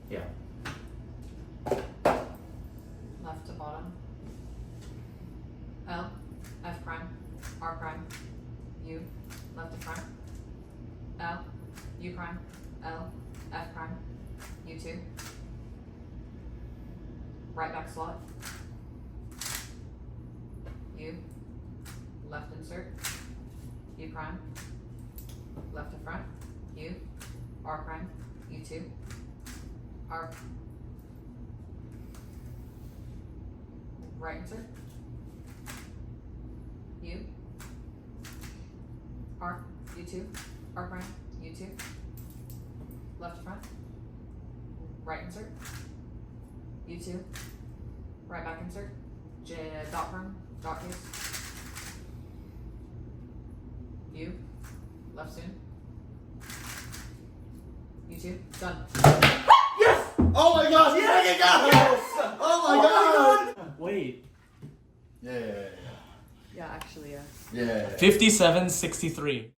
Yeah. Left to bottom. L, F prime, R prime, U, left to prime. L, U prime, L, F prime, U2. Right back slot. U, left insert, U prime, left to front, U, R prime, U2, R, right insert, U, R, U2, R prime, U2, left to front, right insert, U2, right back insert, J, dot prime, dot case, U, left soon, U2, done. Yes! Oh my gosh! Yes! Yes! Oh my god! Wait. Yeah. Yeah, actually, yeah. Yeah. 57-63.